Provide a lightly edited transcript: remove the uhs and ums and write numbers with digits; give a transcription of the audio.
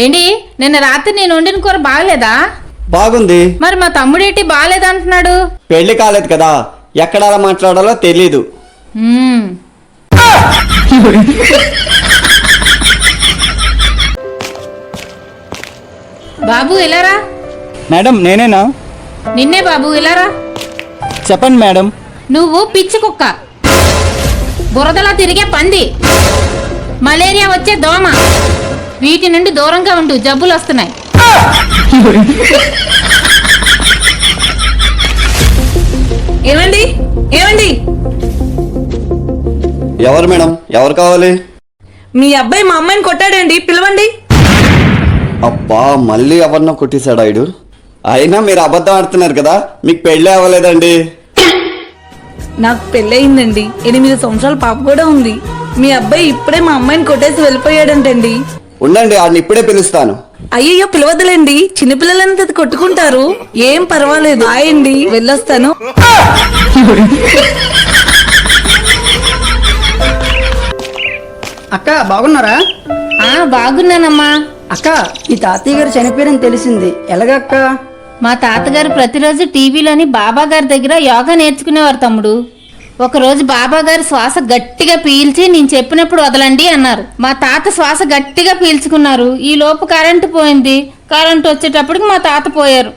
ఏంటి నిన్న రాత్రి నేను వండిన కూర బాగలేదా? బాగుంది. మరి మా తమ్ముడేంటి బాగలేదంటున్నాడు? పెళ్లి కాలేదు కదా, ఎక్కడ అలా మాట్లాడాలో తెలీదు. బాబు ఇలారా. మేడం నేనేనా? నిన్నే బాబు ఇలారా. చెప్పండి మేడం. నువ్వు పిచ్చి కుక్క, బురదలా తిరిగే పంది, మలేరియా వచ్చే దోమ, వీటి నుండి దూరంగా ఉంటూ జబ్బులు వస్తున్నాయి. ఏమండి ఏమండి? ఎవరు మేడం? ఎవరు కావాలి? మీ అబ్బాయి మా అమ్మాయిని కొట్టాడండి, పిలవండి. అబ్బా, మళ్ళీ ఎవరినో కొట్టేశాడు ఆయుడు. అయినా మీరు అబద్ధం ఆడుతున్నారు కదా, మీకు పెళ్ళి అవ్వలేదండి. నాకు పెళ్ళయిందండి, 8 సంవత్సరాల పాప కూడా ఉంది. మీ అబ్బాయి ఇప్పుడే మా అమ్మాయిని కొట్టేసి వెళ్ళిపోయాడంటండి. ఉండండి, ఆడిని ఇప్పుడే పిలుస్తాను. అయ్యయ్యో పిలవద్దులేండి, చిన్నపిల్లలంతా కొట్టుకుంటారు. ఏం పర్వాలేదు, ఆయండి, వెళ్ళొస్తాను. అక్క బాగున్నారా? బాగున్నానమ్మా. అక్క ఈ తాతయ్య గారు చనిపోయారని తెలిసింది, ఎలాగక్క? మా తాతగారు ప్రతిరోజు టీవీలోని బాబా గారి దగ్గర యోగా నేర్చుకునేవారు తమ్ముడు. ఒకరోజు బాబా గారు శ్వాస గట్టిగా పీల్చి నేను చెప్పినప్పుడు వదలండి అన్నారు. మా తాత శ్వాస గట్టిగా పీల్చుకున్నారు. ఈ లోపు కరెంటు పోయింది. కరెంటు వచ్చేటప్పటికి మా తాత పోయారు.